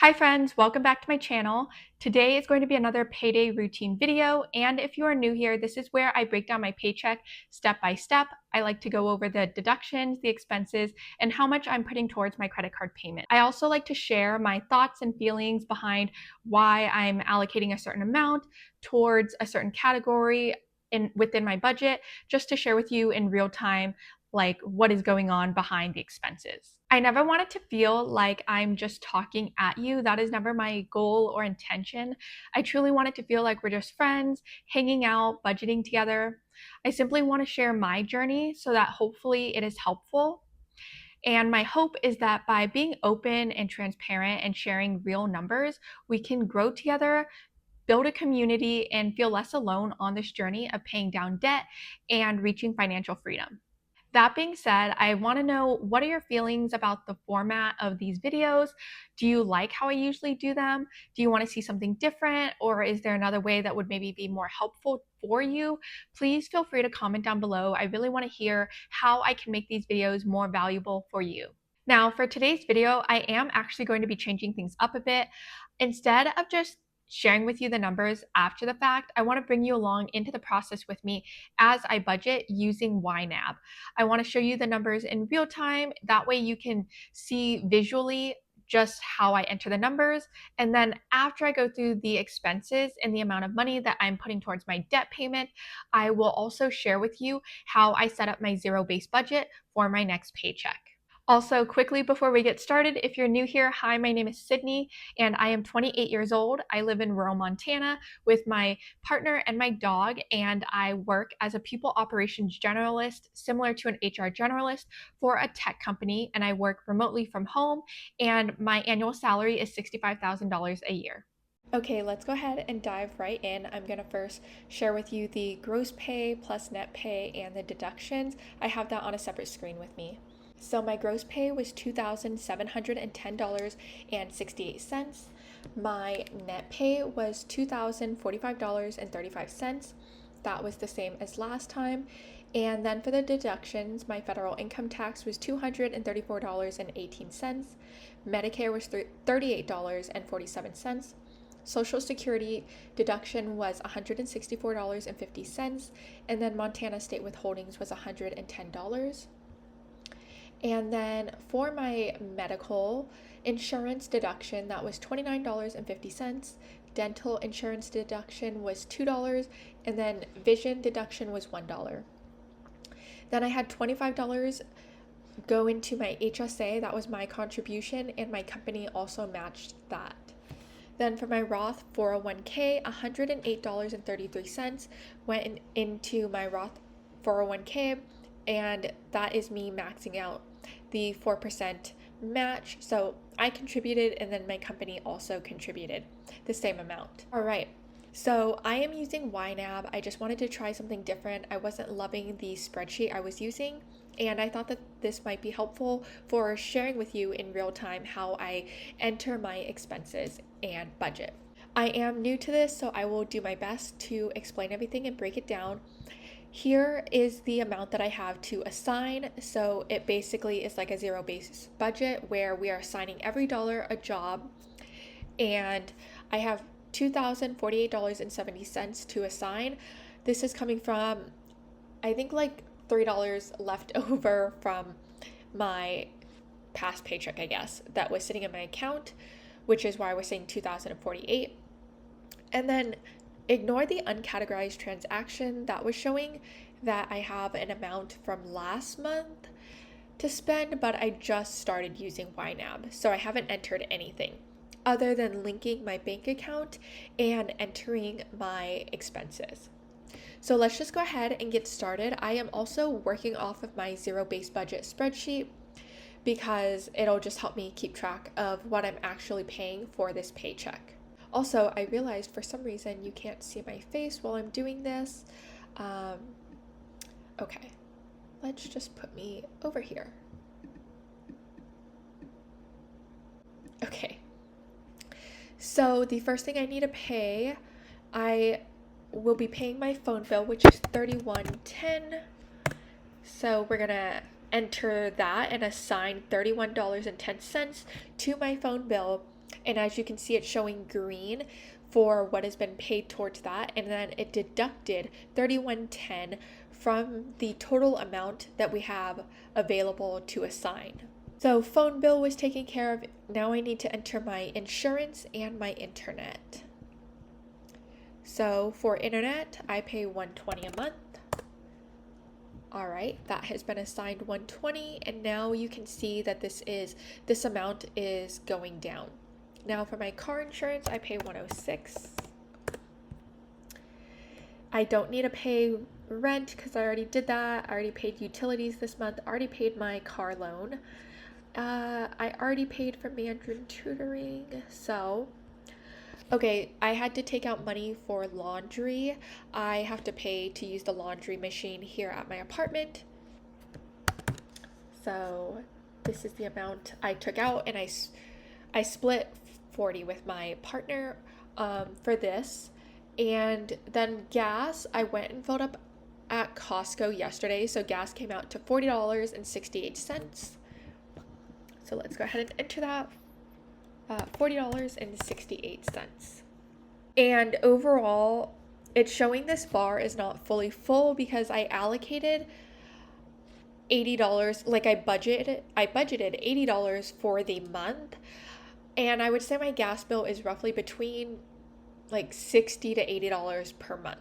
Hi friends, welcome back to my channel. Today is going to be another payday routine video, and if you are new here, this is where I break down my paycheck step by step. I like to go over the deductions, the expenses, and how much I'm putting towards my credit card payment. I also like to share my thoughts and feelings behind why I'm allocating a certain amount towards a certain category within my budget, just to share with you in real time like what is going on behind the expenses. I never want it to feel like I'm just talking at you. That is never my goal or intention. I truly want it to feel like we're just friends, hanging out, budgeting together. I simply want to share my journey so that hopefully it is helpful. And my hope is that by being open and transparent and sharing real numbers, we can grow together, build a community, and feel less alone on this journey of paying down debt and reaching financial freedom. That being said, I want to know, what are your feelings about the format of these videos? Do you like how I usually do them? Do you want to see something different? Or is there another way that would maybe be more helpful for you? Please feel free to comment down below. I really want to hear how I can make these videos more valuable for you. Now, for today's video, I am actually going to be changing things up a bit. Instead of just sharing with you the numbers after the fact, I want to bring you along into the process with me as I budget using YNAB. I want to show you the numbers in real time. That way you can see visually just how I enter the numbers. And then after I go through the expenses and the amount of money that I'm putting towards my debt payment, I will also share with you how I set up my zero-based budget for my next paycheck. Also, quickly before we get started, if you're new here, hi, my name is Sydney, and I am 28 years old. I live in rural Montana with my partner and my dog, and I work as a people operations generalist, similar to an HR generalist, for a tech company, and I work remotely from home, and my annual salary is $65,000 a year. Okay, let's go ahead and dive right in. I'm going to first share with you the gross pay plus net pay and the deductions. I have that on a separate screen with me. So my gross pay was $2,710.68. My net pay was $2,045.35. That was the same as last time. And then for the deductions, my federal income tax was $234.18. Medicare was $38.47. Social Security deduction was $164.50. And then Montana state withholdings was $110. And then for my medical insurance deduction, that was $29.50. Dental insurance deduction was $2, and then vision deduction was $1. Then I had $25 go into my HSA. That was my contribution, and my company also matched that. Then for my Roth 401k, $108.33 went into my Roth 401k, and that is me maxing out the 4% match. So I contributed, and then my company also contributed the same amount. All right. So I am using YNAB. I just wanted to try something different. I wasn't loving the spreadsheet I was using, and I thought that this might be helpful for sharing with you in real time how I enter my expenses and budget. I am new to this, so I will do my best to explain everything and break it down. Here is the amount that I have to assign. So it basically is like a zero-based budget where we are assigning every dollar a job, and I have $2,048.70 to assign. This is coming from, I think, like $3 left over from my past paycheck, I guess, that was sitting in my account, which is why we're saying 2,048. And then ignore the uncategorized transaction that was showing that I have an amount from last month to spend, but I just started using YNAB, so I haven't entered anything other than linking my bank account and entering my expenses. So let's just go ahead and get started. I am also working off of my zero-based budget spreadsheet because it'll just help me keep track of what I'm actually paying for this paycheck. Also, I realized for some reason you can't see my face while I'm doing this. Okay, let's just put me over here. Okay, so the first thing I need to pay, I will be paying my phone bill, which is $31.10. So we're gonna enter that and assign $31.10 to my phone bill. and as you can see, it's showing green for what has been paid towards that, and then it deducted $31.10 from the total amount that we have available to assign. So phone bill was taken care of. Now I need to enter my insurance and my internet. So for internet, I pay $120 a month. All right, that has been assigned $120, and now you can see that this amount is going down. Now for my car insurance, I pay $106. I don't need to pay rent because I already did that. I already paid utilities this month. I already paid my car loan. I already paid for Mandarin tutoring. So, okay, I had to take out money for laundry. I have to pay to use the laundry machine here at my apartment. So this is the amount I took out, and I split 40 with my partner for this. And then gas, I went and filled up at Costco yesterday. So gas came out to $40.68. So let's go ahead and enter that. $40.68. And overall, it's showing this bar is not fully full because I allocated $80. Like I budgeted $80 for the month. And I would say my gas bill is roughly between like $60 to $80 per month.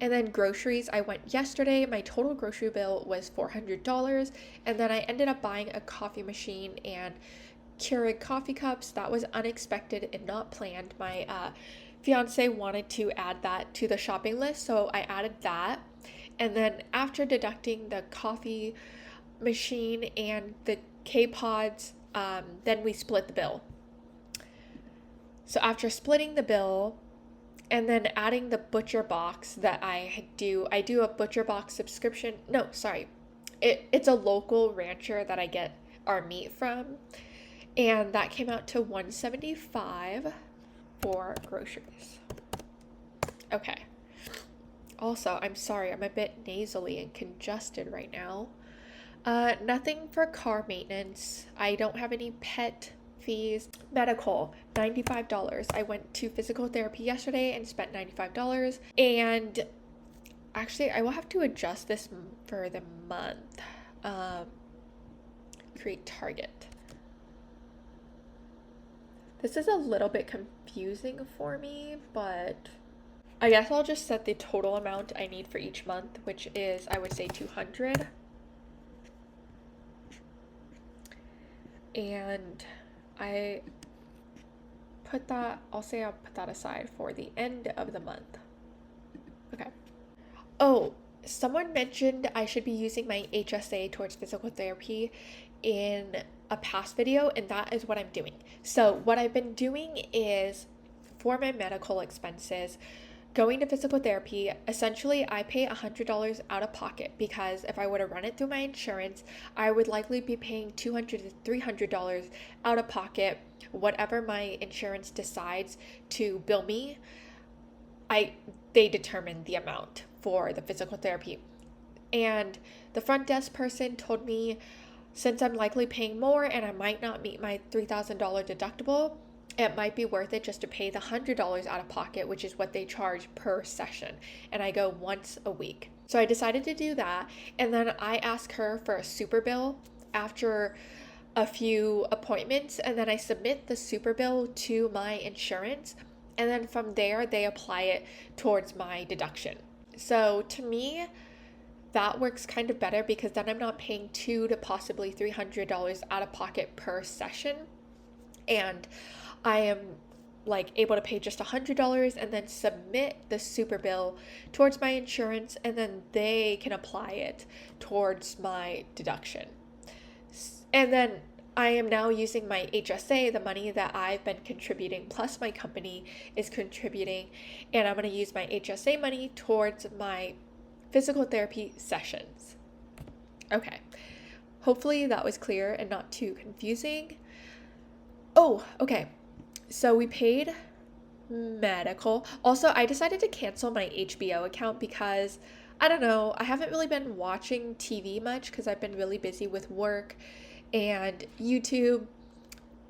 And then groceries, I went yesterday. My total grocery bill was $400. And then I ended up buying a coffee machine and Keurig coffee cups. That was unexpected and not planned. My fiance wanted to add that to the shopping list, so I added that. And then after deducting the coffee machine and the K-Pods, then we split the bill. So after splitting the bill and then adding the butcher box that I do a butcher box subscription. No, sorry. It's a local rancher that I get our meat from. And that came out to $175 for groceries. Okay. Also, I'm sorry, I'm a bit nasally and congested right now. Nothing for car maintenance. I don't have any pet fees. Medical, $95. I went to physical therapy yesterday and spent $95. And actually, I will have to adjust this for the month. Create target. This is a little bit confusing for me, but I guess I'll just set the total amount I need for each month, which is, I would say, $200. And I'll put that aside for the end of the month. Okay. Oh, someone mentioned I should be using my HSA towards physical therapy in a past video, and that is what I'm doing. So what I've been doing is, for my medical expenses, going to physical therapy, essentially I pay $100 out of pocket, because if I were to run it through my insurance, I would likely be paying $200 to $300 out of pocket. Whatever my insurance decides to bill me, they determine the amount for the physical therapy. And the front desk person told me, since I'm likely paying more and I might not meet my $3,000 deductible, it might be worth it just to pay the $100 out of pocket, which is what they charge per session. And I go once a week. So I decided to do that. And then I asked her for a super bill after a few appointments. And then I submit the super bill to my insurance. And then from there, they apply it towards my deduction. So to me, that works kind of better, because then I'm not paying $200 to possibly $300 out of pocket per session. And I am like able to pay just $100 and then submit the super bill towards my insurance, and then they can apply it towards my deduction. And then I am now using my HSA, the money that I've been contributing, plus my company is contributing, and I'm going to use my HSA money towards my physical therapy sessions. Okay. Hopefully that was clear and not too confusing. Oh, okay. So we paid medical. Also, I decided to cancel my HBO account because, I don't know, I haven't really been watching TV much because I've been really busy with work and YouTube.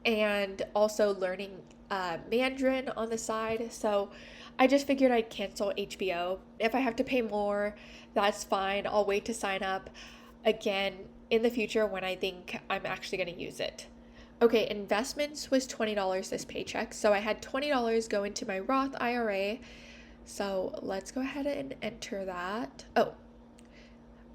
and also learning Mandarin on the side. So I just figured I'd cancel HBO. If I have to pay more, that's fine. I'll wait to sign up again in the future when I think I'm actually going to use it. Okay, investments was $20 this paycheck. So I had $20 go into my Roth IRA. So let's go ahead and enter that. Oh,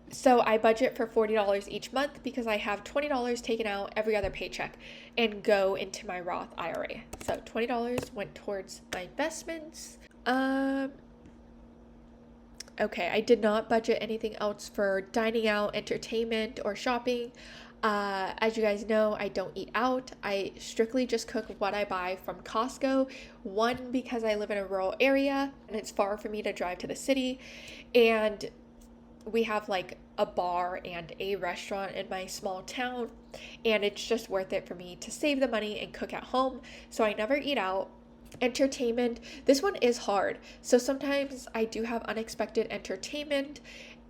so I budget for $40 each month because I have $20 taken out every other paycheck and go into my Roth IRA. So $20 went towards my investments. Okay, I did not budget anything else for dining out, entertainment, or shopping. As you guys know, I don't eat out. I strictly just cook what I buy from Costco. One, because I live in a rural area and it's far for me to drive to the city. And we have like a bar and a restaurant in my small town, and it's just worth it for me to save the money and cook at home. So I never eat out. Entertainment, this one is hard. So sometimes I do have unexpected entertainment,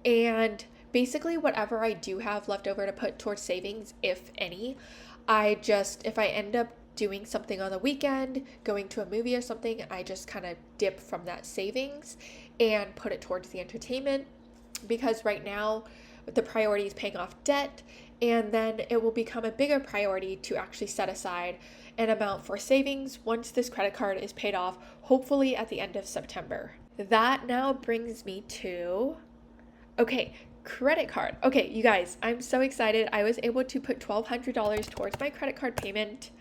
and basically whatever I do have left over to put towards savings, if any, if I end up doing something on the weekend, going to a movie or something, I just kind of dip from that savings and put it towards the entertainment, because right now the priority is paying off debt, and then it will become a bigger priority to actually set aside an amount for savings once this credit card is paid off, hopefully at the end of September. That now brings me to, okay, credit card. Okay, you guys, I'm so excited. I was able to put $1,200 towards my credit card payment.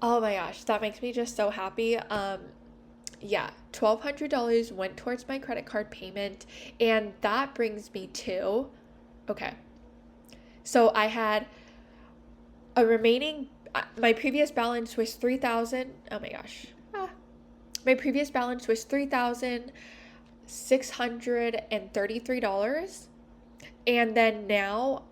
Oh my gosh, that makes me just so happy. Yeah, $1,200 went towards my credit card payment, and that brings me to, okay, so I had a remaining, my previous balance was $3,000, oh my gosh, my previous balance was $3,633, and then now,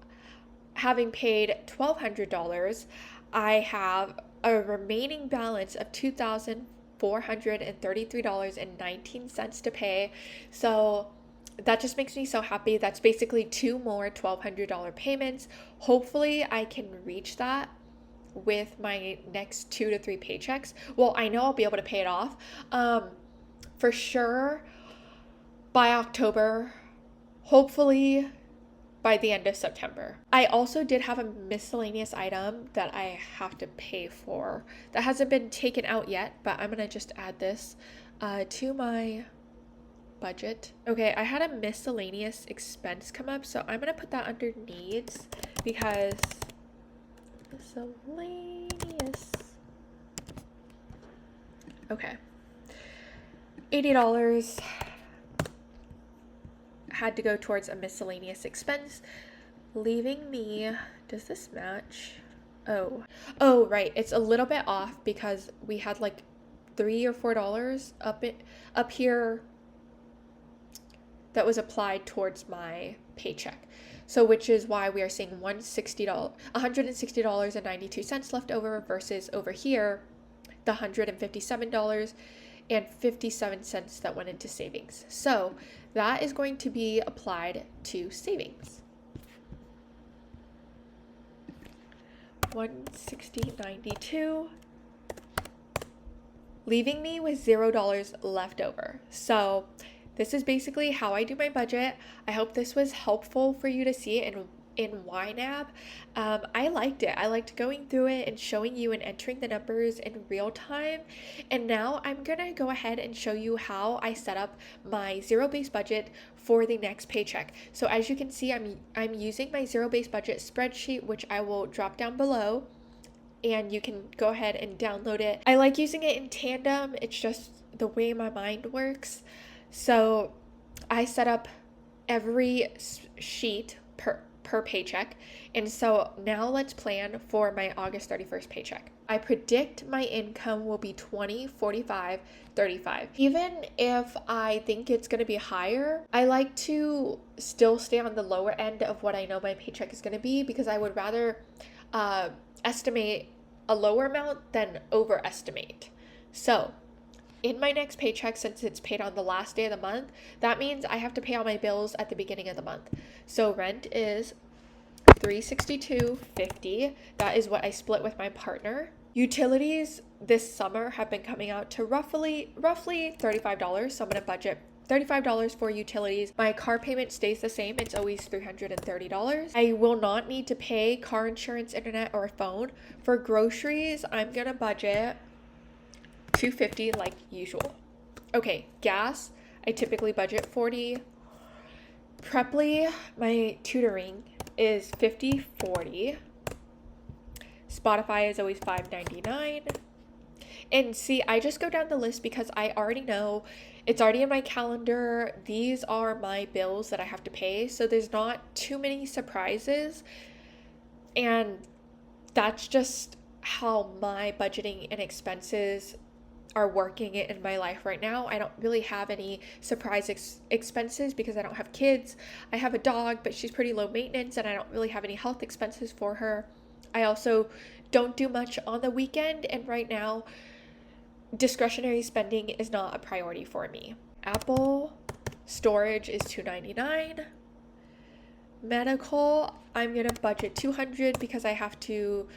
having paid $1,200, I have a remaining balance of $2,433.19 to pay. So that just makes me so happy. That's basically 2 more $1,200 payments. Hopefully I can reach that with my next 2 to 3 paychecks. Well, I know I'll be able to pay it off for sure by October, hopefully by the end of September. I also did have a miscellaneous item that I have to pay for that hasn't been taken out yet, but I'm gonna just add this to my budget. Okay, I had a miscellaneous expense come up, so I'm gonna put that under needs, because miscellaneous. Okay, $80 had to go towards a miscellaneous expense, leaving me, does this match? Oh, right, it's a little bit off because we had like $3 or $4 up here that was applied towards my paycheck. So which is why we are seeing $160.92 left over versus over here the $157.57 that went into savings. So that is going to be applied to savings. $160.92, leaving me with $0 left over. So this is basically how I do my budget. I hope this was helpful for you to see in YNAB. I liked it. I liked going through it and showing you and entering the numbers in real time. And now I'm gonna go ahead and show you how I set up my zero-based budget for the next paycheck. So as you can see, I'm using my zero-based budget spreadsheet, which I will drop down below, and you can go ahead and download it. I like using it in tandem. It's just the way my mind works. So I set up every sheet per paycheck. And so now let's plan for my August 31st paycheck. I predict my income will be 20, 45, 35. Even if I think it's going to be higher, I like to still stay on the lower end of what I know my paycheck is going to be, because I would rather estimate a lower amount than overestimate. So in my next paycheck, since it's paid on the last day of the month, that means I have to pay all my bills at the beginning of the month. So rent is $362.50. That is what I split with my partner. Utilities this summer have been coming out to roughly $35, so I'm gonna budget $35 for utilities. My car payment stays the same. It's always $330. I will not need to pay car insurance, internet, or phone. For groceries, I'm gonna budget $250 like usual. Okay, gas, I typically budget $40. Preply, my tutoring is $50-$40. Spotify is always $5.99. And see, I just go down the list because I already know it's already in my calendar. These are my bills that I have to pay. So there's not too many surprises. And that's just how my budgeting and expenses are working in my life right now. I don't really have any surprise expenses because I don't have kids. I have a dog, but she's pretty low maintenance, and I don't really have any health expenses for her. I also don't do much on the weekend, and right now, discretionary spending is not a priority for me. Apple storage is $299. Medical, I'm gonna budget $200 because I go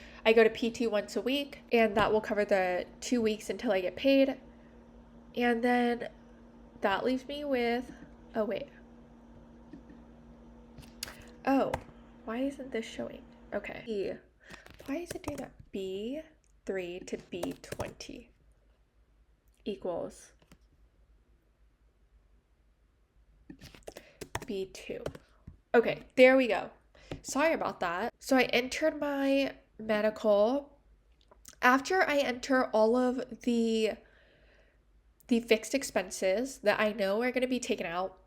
to PT once a week, and that will cover the 2 weeks until I get paid. And then that leaves me with, oh, why isn't this showing? Okay. Why is it doing that? B3 to B20 equals B2. Okay, there we go. Sorry about that. So I entered my medical. After I enter all of the fixed expenses that I know are going to be taken out,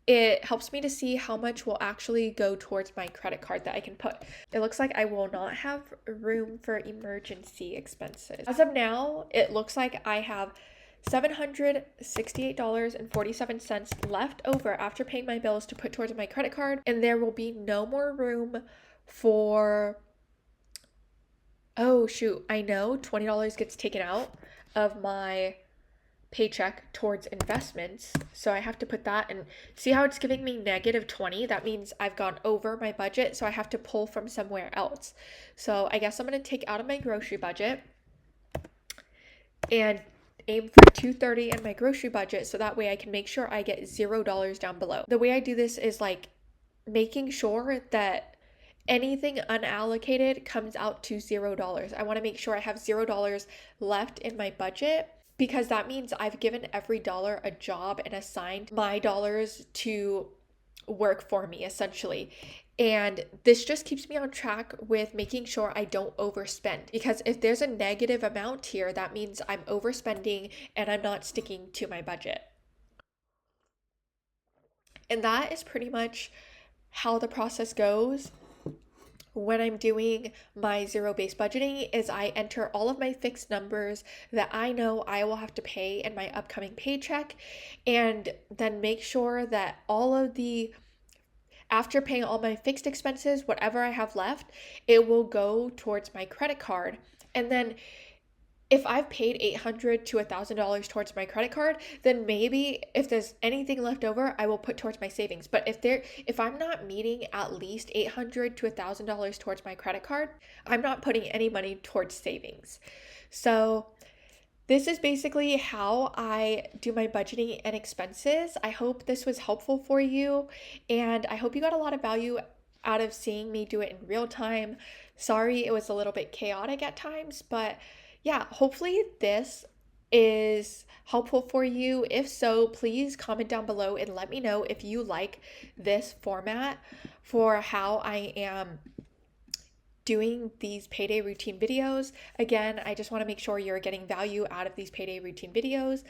it helps me to see how much will actually go towards my credit card that I can put. It looks like I will not have room for emergency expenses. As of now, it looks like I have $768.47 left over after paying my bills to put towards my credit card, and there will be no more room for, oh shoot, I know $20 gets taken out of my paycheck towards investments, so I have to put that, and see how it's giving me -20? That means I've gone over my budget, so I have to pull from somewhere else. So I guess I'm going to take out of my grocery budget and aim for $230 in my grocery budget, so that way I can make sure I get $0 down below. The way I do this is like making sure that anything unallocated comes out to $0. I want to make sure I have $0 left in my budget, because that means I've given every dollar a job and assigned my dollars to work for me, essentially. And this just keeps me on track with making sure I don't overspend, because if there's a negative amount here, that means I'm overspending and I'm not sticking to my budget. And that is pretty much how the process goes when I'm doing my zero-based budgeting. Is I enter all of my fixed numbers that I know I will have to pay in my upcoming paycheck, and then make sure that after paying all my fixed expenses, whatever I have left, it will go towards my credit card. And then if I've paid $800 to $1,000 towards my credit card, then maybe if there's anything left over, I will put towards my savings. But if I'm not meeting at least $800 to $1,000 towards my credit card, I'm not putting any money towards savings. So this is basically how I do my budgeting and expenses. I hope this was helpful for you, and I hope you got a lot of value out of seeing me do it in real time. Sorry, it was a little bit chaotic at times, but yeah, hopefully this is helpful for you. If so, please comment down below and let me know if you like this format for how I am doing these payday routine videos. Again, I just want to make sure you're getting value out of these payday routine videos.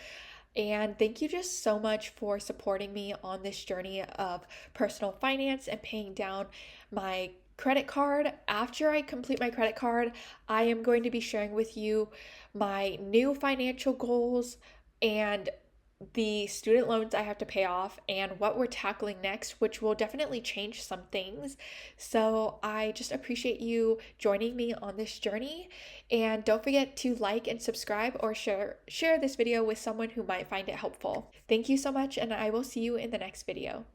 And thank you just so much for supporting me on this journey of personal finance and paying down my credit card. After I complete my credit card, I am going to be sharing with you my new financial goals and the student loans I have to pay off and what we're tackling next, which will definitely change some things. So I just appreciate you joining me on this journey, and don't forget to like and subscribe or share this video with someone who might find it helpful. Thank you so much, and I will see you in the next video.